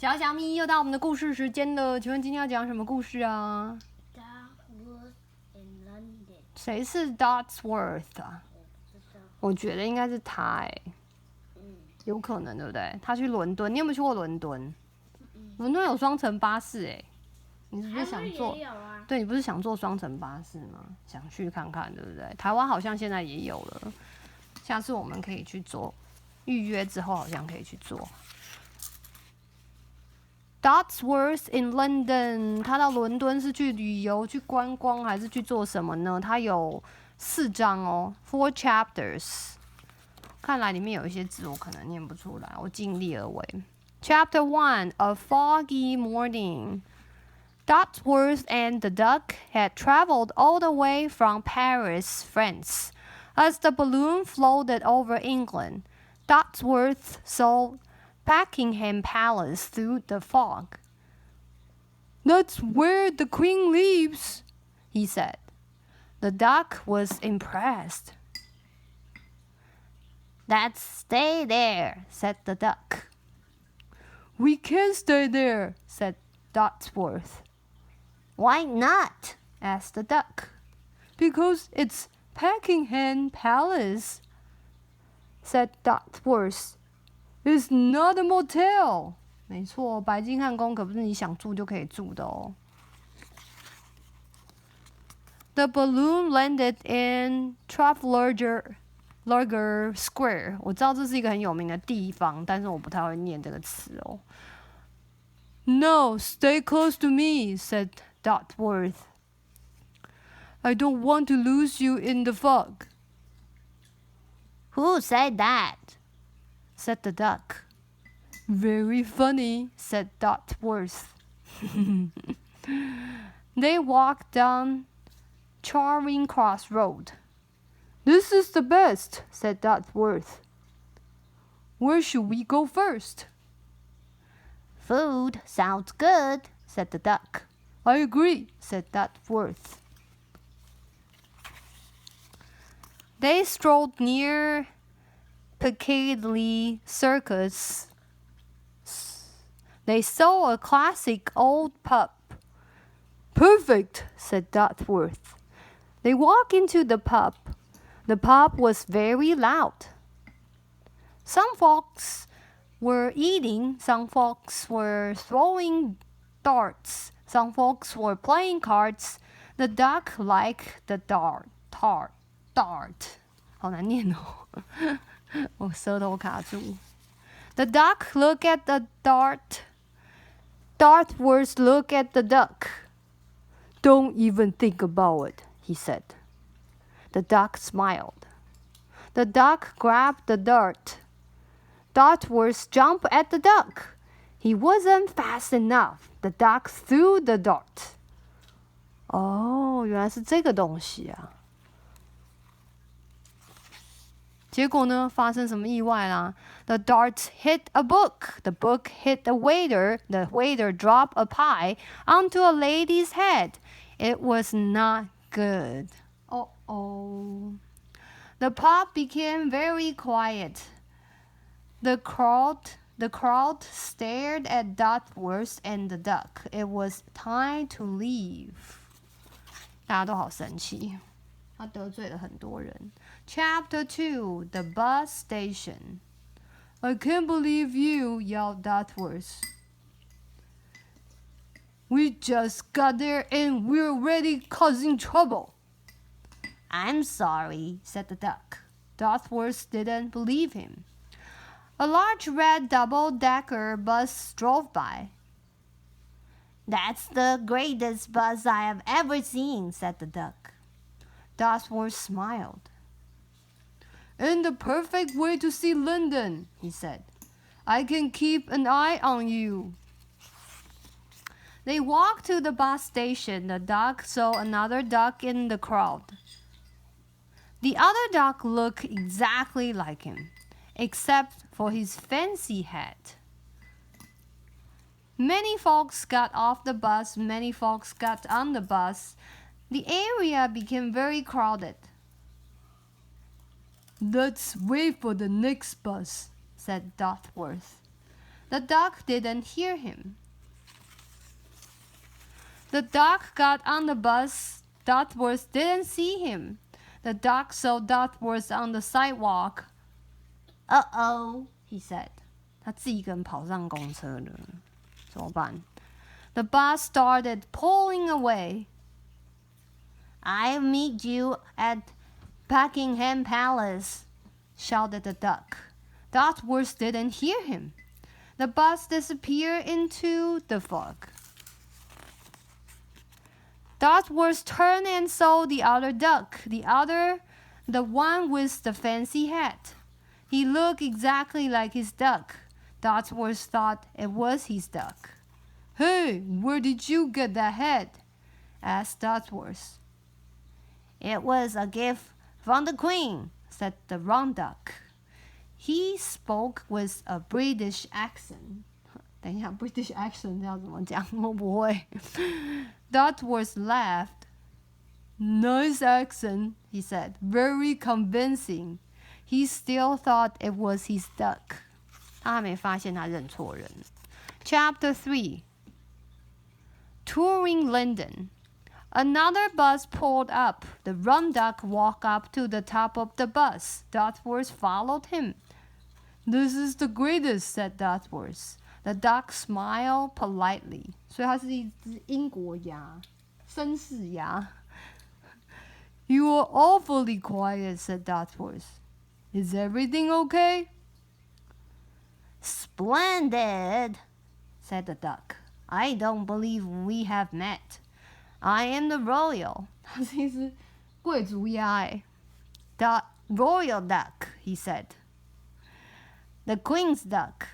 小小咪又到我们的故事时间了，请问今天要讲什么故事啊？ Dodsworth in London。 谁是 Dodsworth 啊？我觉得应该是他有可能对不对？他去伦敦，你有没有去过伦敦？伦敦有双层巴士你是不是想坐？对，你不是想坐双层巴士吗？想去看看对不对？台湾好像现在也有了，下次我们可以去坐，预约之后好像可以去坐。Dodsworth in London， 他到伦敦是去旅游、去观光，还是去做什么呢？他有4章4 chapters。看来里面有一些字我可能念不出来，我尽力而为。Chapter 1: A foggy morning. Dodsworth and the duck had traveled all the way from Paris, France. As the balloon floated over England, Dodsworth saw Buckingham Palace through the fog. "That's where the Queen lives," he said. The duck was impressed. "Let's stay there," said the duck. "We can't stay there," said Dodsworth. "Why not?" asked the duck. "Because it's Buckingham Palace," said Dodsworth. "It's not a motel." 没错，白金汉宫可不是你想住就可以住的哦。The balloon landed in Trafalgar Square. 我知道这是一个很有名的地方，但是我不太会念这个词哦。"No, stay close to me," said Dodsworth. "I don't want to lose you in the fog." "Who said that?" said the duck. "Very funny," said Dodsworth. They walked down Charing Cross Road. "This is the best," said Dodsworth. "Where should we go first?" "Food sounds good," said the duck. "I agree," said Dodsworth. They strolled near Piccadilly Circus. They saw a classic old pub. "Perfect," said Dodsworth. They walked into the pub. The pub was very loud. Some folks were eating, some folks were throwing darts, some folks were playing cards. The duck liked the dart. 好难念哦，我舌头卡住。The duck looked at the dart. Dodsworth looked at the duck. "Don't even think about it," he said. The duck smiled. The duck grabbed the dart. Dodsworth jumped at the duck. He wasn't fast enough. The duck threw the dart. 哦，原来是这个东西啊。结果呢，发生什么意外啦？ The dart hit a book. The book hit a waiter. The waiter dropped a pie onto a lady's head. It was not good. Uh-oh. The pub became very quiet. The crowd stared at Dodsworth and the duck. It was time to leave. 大家都好生气，他得罪了很多人。Chapter 2: The Bus Station. "I can't believe you," yelled Dodsworth. "We just got there and we're already causing trouble." "I'm sorry," said the duck. Dodsworth didn't believe him. A large red double-decker bus drove by. "That's the greatest bus I have ever seen," said the duck. Dodsworth smiled. "And the perfect way to see London," he said. "I can keep an eye on you." They walked to the bus station. The duck saw another duck in the crowd. The other duck looked exactly like him, except for his fancy hat. Many folks got off the bus. Many folks got on the bus. The area became very crowded. "Let's wait for the next bus," said Dodsworth. The duck didn't hear him. The duck got on the bus. Dodsworth didn't see him. The duck saw Dodsworth on the sidewalk. Uh-oh, he said. 他自己一个人跑上公车了，怎么办？ The bus started pulling away. I'll meet you at Buckingham Palace, shouted the duck. Dodsworth didn't hear him. The bus disappeared into the fog. Dodsworth turned and saw the other duck, the one with the fancy hat. He looked exactly like his duck. Dodsworth thought it was his duck. Hey, where did you get that hat? Asked Dodsworth. It was a gift from the Queen, said the round duck. He spoke with a British accent. 等一下 ，British accent 要怎么讲？我不会。Dodsworth laughed. Nice accent, he said. Very convincing. He still thought it was his duck. 他还没发现他认错人。Chapter 3. Touring London. Another bus pulled up. The rum duck walked up to the top of the bus. Dodsworth followed him. This is the greatest, said Dodsworth. The duck smiled politely. 所以它是一只英国鸭，绅士鸭。You are awfully quiet, said Dodsworth. Is everything okay? Splendid, said the duck. I don't believe we have met. I am the royal. 它是一只贵族鸭哎。The royal duck, he said. The queen's duck.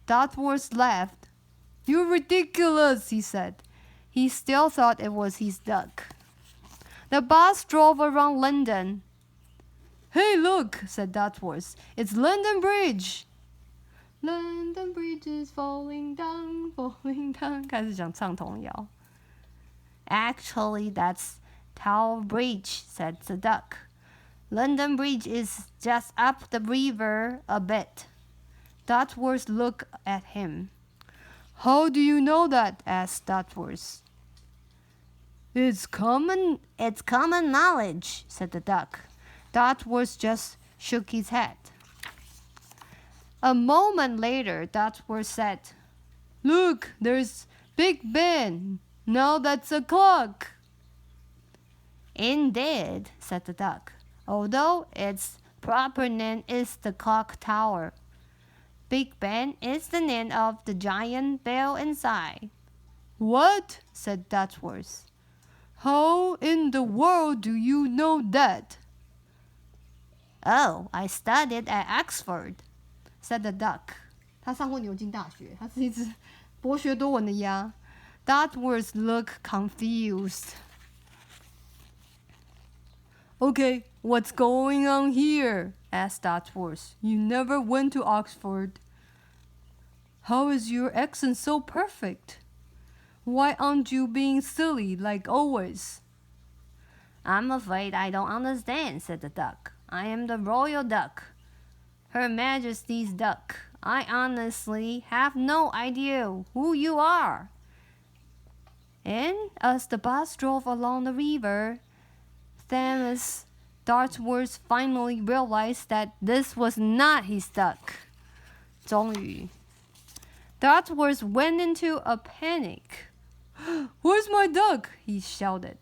Dodsworth laughed. You're ridiculous, he said. He still thought it was his duck. The bus drove around London. Hey, look, said Dodsworth. It's London Bridge. London Bridge is falling down, falling down. 开始讲唱童谣。Actually, that's Tower Bridge, said the duck. London Bridge is just up the river a bit. Dodsworth looked at him. How do you know that? Asked Dodsworth. It's common knowledge, said the duck. Dodsworth just shook his head. A moment later, Dodsworth said, Look, there's Big Ben. Now that's a clock. Indeed, said the duck, although its proper name is the clock tower. Big Ben is the name of the giant bell inside. What? Said Dodsworth. How in the world do you know that? Oh, I studied at Oxford, said the duck. 他上过牛津大学，他是一只博学多闻的鸭。Dodsworth looked confused. Okay, what's going on here? Asked Dodsworth. You never went to Oxford. How is your accent so perfect? Why aren't you being silly like always? I'm afraid I don't understand, said the duck. I am the royal duck. Her Majesty's duck. I honestly have no idea who you are. And as the bus drove along the river, Thames, Dodsworth finally realized that this was not his duck. 终于 Dodsworth went into a panic. Where's my duck? He shouted.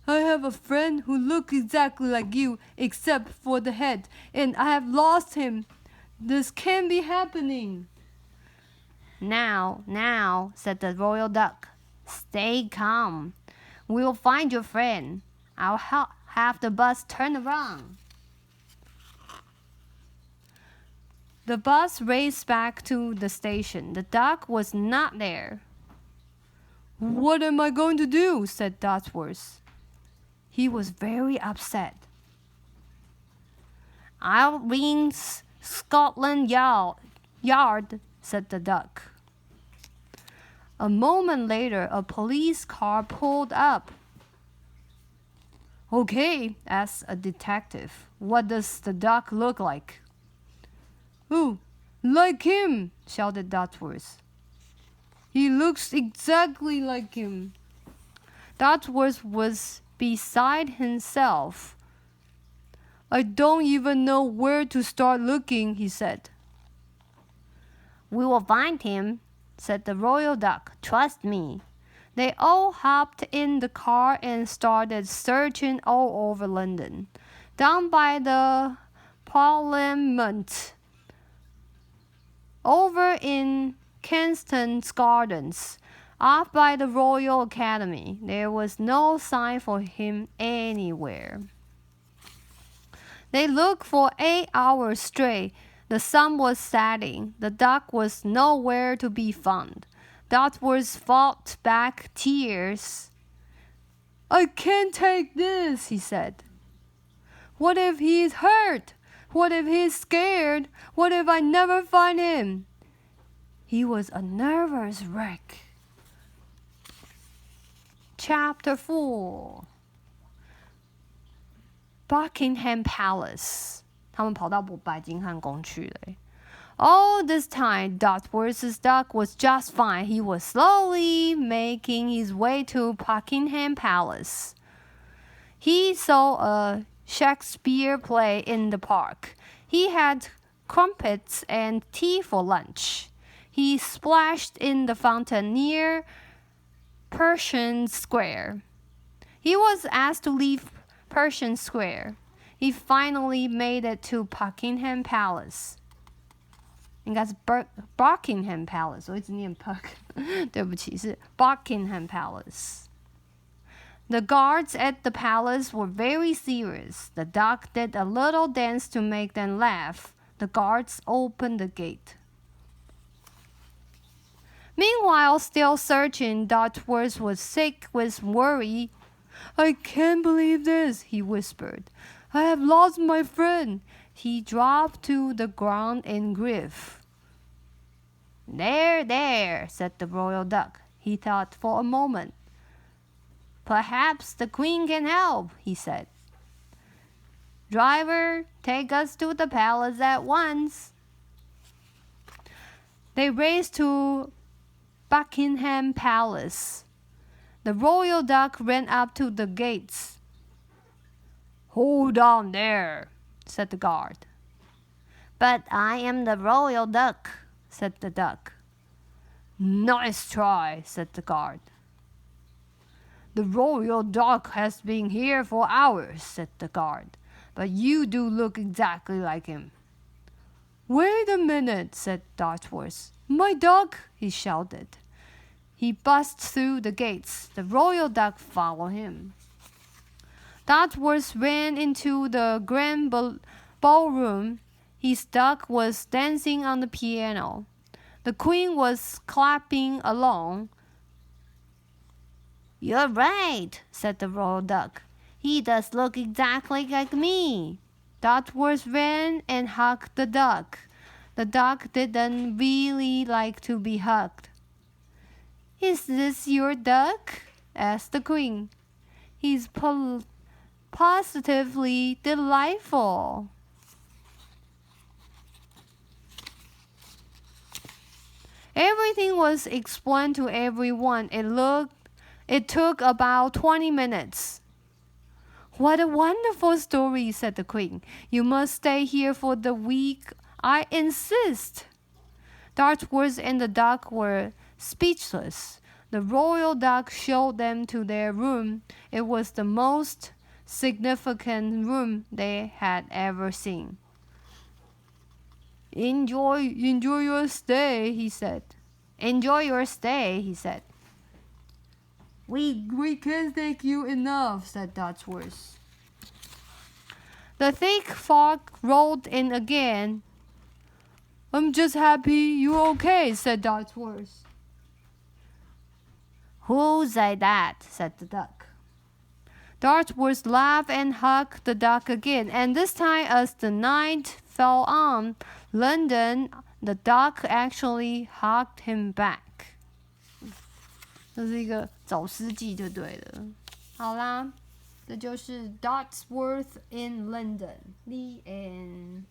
I have a friend who looks exactly like you except for the head, and I have lost him. This can't be happening. Now, said the royal duck. Stay calm. We'll find your friend. I'll have the bus turn around. The bus raced back to the station. The duck was not there. What am I going to do? Said Dodsworth. He was very upset. I'll ring Scotland Yard, said the duck. A moment later, a police car pulled up. Okay, asked a detective. What does the duck look like? Ooh, Like him, shouted Dodsworth. He looks exactly like him. Dodsworth was beside himself. I don't even know where to start looking, he said. We will find him, said the royal duck. Trust me. They all hopped in the car and started searching all over London. Down by the Parliament, over in Kensington Gardens, off by the Royal Academy. There was no sign for him anywhere. They looked for 8 hours straight. The sun was setting. The duck was nowhere to be found. Dodsworth fought back tears. I can't take this, he said. What if he's hurt? What if he's scared? What if I never find him? He was a nervous wreck. Chapter 4 Buckingham Palace. 他们跑到白金汉宫去了。All this time, Dodsworth's duck was just fine. He was slowly making his way to Buckingham Palace. He saw a Shakespeare play in the park. He had crumpets and tea for lunch. He splashed in the fountain near Pershing Square. He was asked to leave Pershing Square. He finally made it to Buckingham Palace. 应该是 Buckingham Palace， 我一直念 Buck， 对不起，是 Buckingham Palace. The guards at the palace were very serious. The duck did a little dance to make them laugh. The guards opened the gate. Meanwhile, still searching, Dodsworth was sick with worry. I can't believe this, he whispered. I have lost my friend. He dropped to the ground in grief. There, there, said the royal duck. He thought for a moment. Perhaps the queen can help, he said. Driver, take us to the palace at once. They raced to Buckingham Palace. The royal duck ran up to the gates. Hold on there, said the guard. But I am the royal duck, said the duck. Nice try, said the guard. The royal duck has been here for hours, said the guard. But you do look exactly like him. Wait a minute, said Dodsworth. My duck, he shouted. He buzzed through the gates. The royal duck followed him. Dodsworth ran into the grand ballroom. His duck was dancing on the piano. The queen was clapping along. You're right, said the royal duck. He does look exactly like me. Dodsworth ran and hugged the duck. The duck didn't really like to be hugged. Is this your duck? Asked the queen. He's positively delightful. Everything was explained to everyone. It took about 20 minutes. What a wonderful story, said the queen. You must stay here for the week. I insist. Dodsworth and the duck were speechless. The royal duck showed them to their room. It was the most significant room they had ever seen. Enjoy your stay, he said. Enjoy your stay, he said. We can't thank you enough, said Dodsworth. The thick fog rolled in again. I'm just happy you're okay, said Dodsworth. Who said that? Said the duck. Dodsworth laughed and hugged the duck again, and this time as the night fell on London, the duck actually hugged him back. 这是一个走私记就对了。好啦，这就是 Dodsworth in London. The end.